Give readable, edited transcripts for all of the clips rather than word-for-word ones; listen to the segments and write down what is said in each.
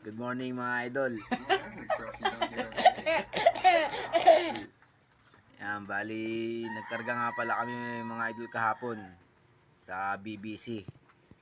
Good morning mga idol. Yan, bali nagkarga nga pala kami mga idol kahapon sa BBC.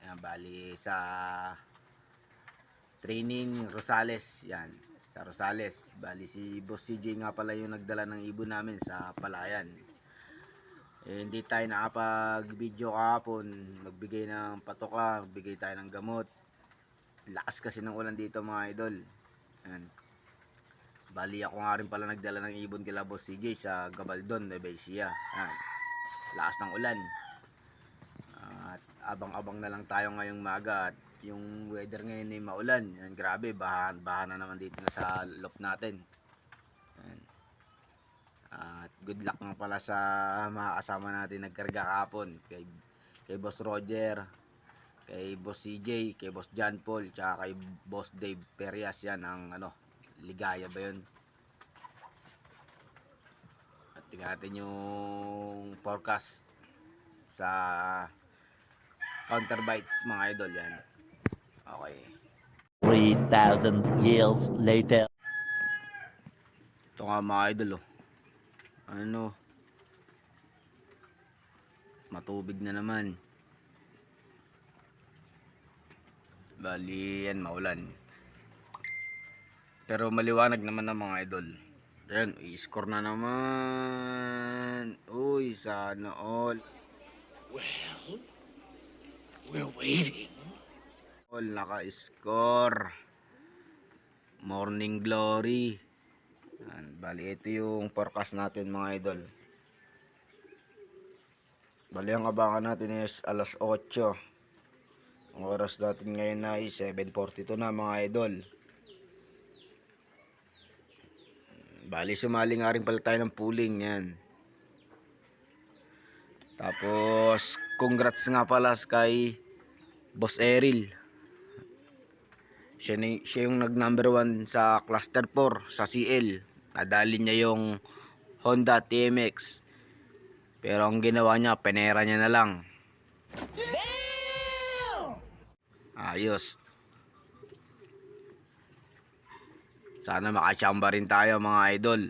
Yan, bali sa training Rosales. Yan, sa Rosales. Bali si Boss CJ nga pala yung nagdala ng ibon namin sa Palayan. Hindi tayo nakapag-video kahapon. Magbigay ng patoka, magbigay tayo ng gamot. Lakas kasi ng ulan dito mga idol. Yan. Bali ako nga rin pala nagdala ng ibon kila Boss CJ sa Gabaldon, Nueva Ecija. Yan. Lakas ng ulan. At abang-abang na lang tayo ngayong maga at yung weather ngayon ay maulan. Yan, grabe, baha na naman dito na sa loop natin. Yan. At good luck nga pala sa mga kasama natin nagkarga kahapon. Kay Boss Roger, kay Boss CJ, kay Boss John Paul, tsaka kay Boss Dave Perias. Yan ang Ligaya ba yun? At tingnan natin yung forecast sa Counter Bites mga idol. Yan. Okay. 3,000 years later. Ito nga mga idol matubig na naman. Bali yan, maulan. Pero maliwanag naman na mga idol. Ayan, i-score na naman. Uy, sana all. Well, we're waiting. All naka-score. Morning Glory. Ayan, bali ito yung forecast natin mga idol. Bali ang abangan natin is alas 8. Ang oras natin ngayon ay 7:42 na mga idol. Bali sumali nga rin pala tayo ng pooling yan. Tapos congrats nga pala kay Boss Eril. Siya yung nag number 1 sa cluster 4 sa CL. Nadali niya yung Honda TMX. Pero ang ginawa niya, penera niya na lang. Ayos. Sana makachamba rin tayo mga idol.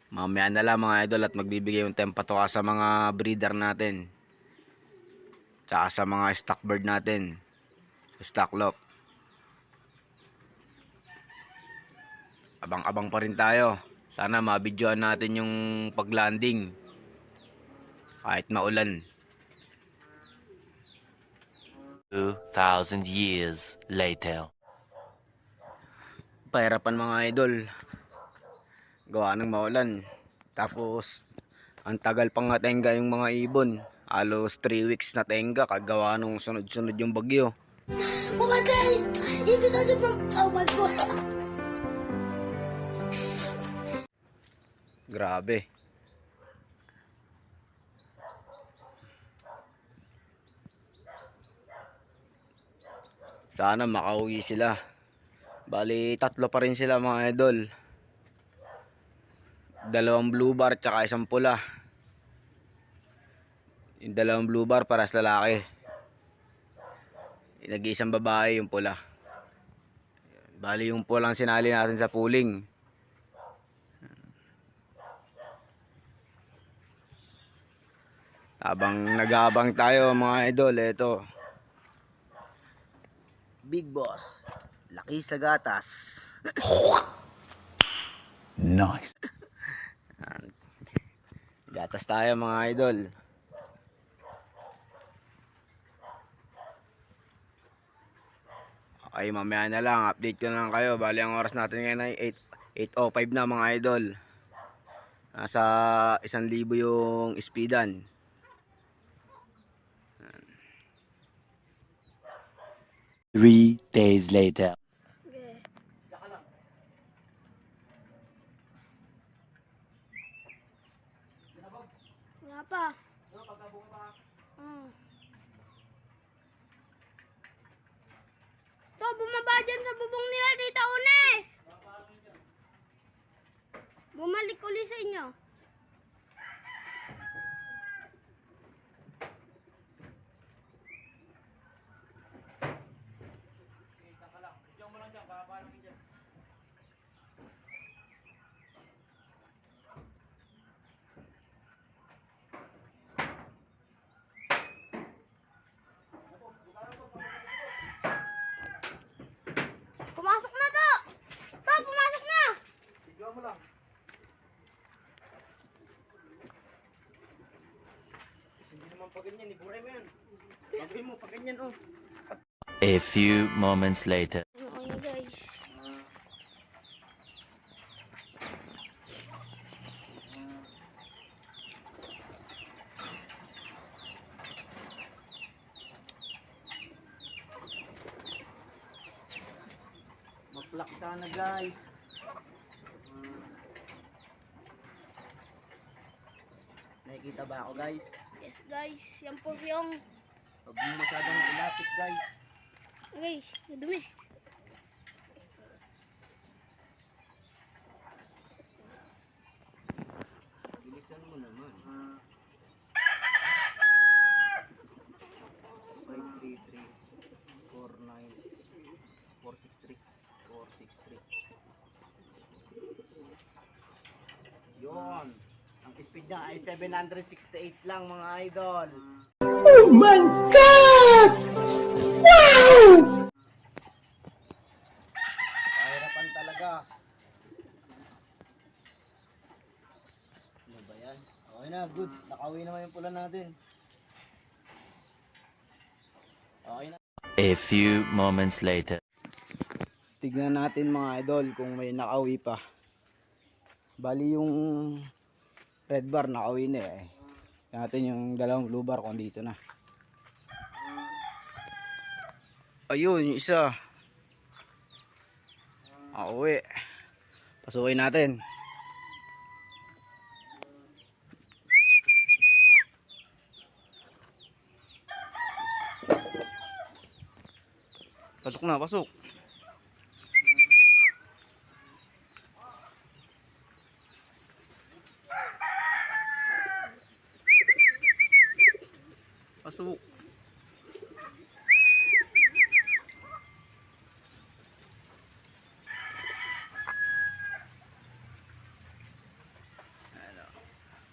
Mamaya na lang mga idol at magbibigay yung tempatoka sa mga breeder natin. Tsaka sa mga stock bird natin. Sa stock lock. Abang-abang pa rin tayo. Sana mabidyoan natin yung paglanding. Kahit maulan. 2,000 years later. Pahirapan mga idol. Gawa ng maulan. Tapos ang tagal pang natenga yung mga ibon. Halos 3 weeks na tenga kagawa nung sunod-sunod yung bagyo. Oh my god! Even though it's from... Oh my god! Grabe. Sana makauwi sila. Bali 3 pa rin sila mga idol. 2 blue bar tsaka 1 pula. Yung 2 blue bar para sa lalaki. Nag-iisang babae yung pula. Bali yung pulang sinali natin sa pooling. Habang nag-aabang tayo mga idol, eto. Big Boss, laki sa gatas. Nice. Gatas tayo mga idol. Okay, mamaya na lang, update ko na lang kayo. Bali ang oras natin ngayon ay 8:05 na mga idol. Nasa 1,000 yung speedan. 3 days later. Okay. Wala pa. To, bumaba dyan sa bubong nila, Tita Unes! Bumalik uli sa inyo. ganyan, iburay mo yan. Gagawin mo, pag ganyan, oh. A few moments later. Okay guys. Mag-plak sana, guys. Nakikita ba ako, guys? Yes guys, yan po yung Huwag mo masyadong ilapit, guys. okay, dumi. Bilisan mo naman. 533 463 463. Yun. Ang speed niya ay 768 lang, mga idol. Oh my God! Wow! Kahirapan talaga. Ano ba yan? Okay na, goods. Nakauwi naman yung pula natin. Okay na. A few moments later. Tignan natin mga idol kung may nakauwi pa. Bali yung red bar nakauwi na eh. Tignan natin yung dalawang blue bar kung dito na. Ayun, yung isa. Nakauwi. Pasukin natin. Pasok na, pasok. Pasok.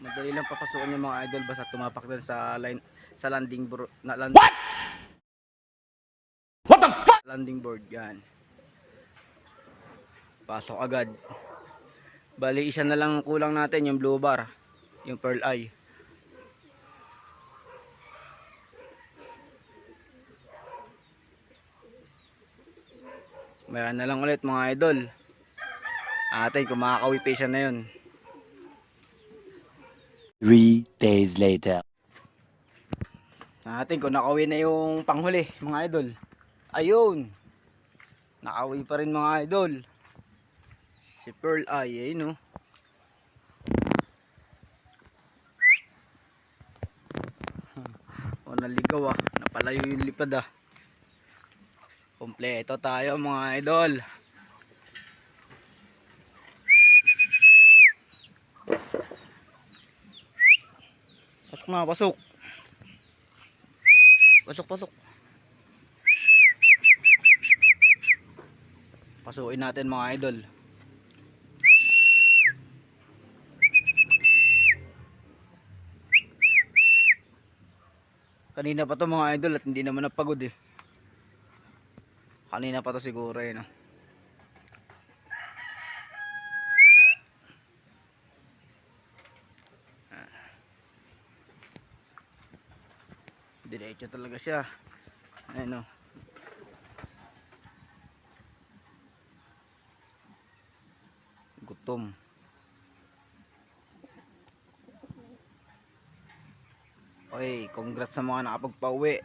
Madali lang papasukin yung mga idol basta tumapak din sa line sa landing board na What the fuck? Landing board yan. Pasok agad. Bali isa na lang kulang natin yung blue bar, yung pearl eye. Mayroon na lang ulit mga idol. Atin kung makakawi pa isa na yun. 3 days later. Natin kung nakauwi na yung panghuli mga idol. Ayun. Nakauwi pa rin mga idol. Si Pearl Eye, ayun oh. O naligaw ah. Napalayo yung lipad ah. Kompleto tayo mga idol. Pasok na, pasok. Pasok, pasok. Pasukin natin mga idol. Kanina pa to mga idol at hindi naman napagod eh. Kanina pa to siguro eh no. Diretso talaga siya. Ayun o. Gutom. Okay, congrats sa mga nakapagpauwi.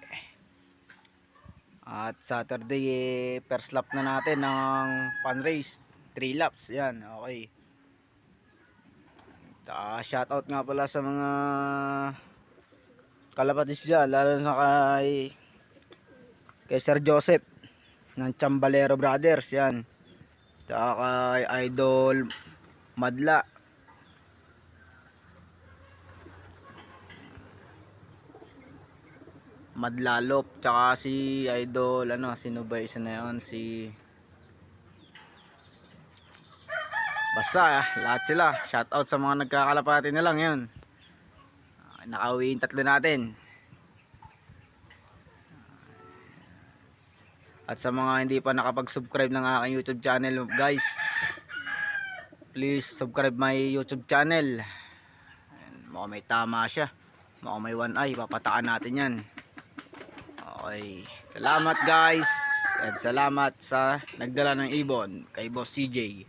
At Saturday first lap na natin ng fun race. 3 laps, yan, okay. Shoutout nga pala sa mga kalapatis dyan, lalo na kay Sir Joseph ng Chambalero Brothers, yan. Tsaka kay Idol Madla. Madlalop, tsaka si Idol, ano, sino ba isa na yun, basta lahat sila. Shoutout sa mga nagkakalapati na lang yun. Nakauwi yung tatlo natin. At sa mga hindi pa nakapag-subscribe ng aking YouTube channel guys, please subscribe my YouTube channel. Mukhang may tama siya. Baka may one eye, papataan natin yan. Okay, salamat guys, at salamat sa nagdala ng ibon kay Boss CJ.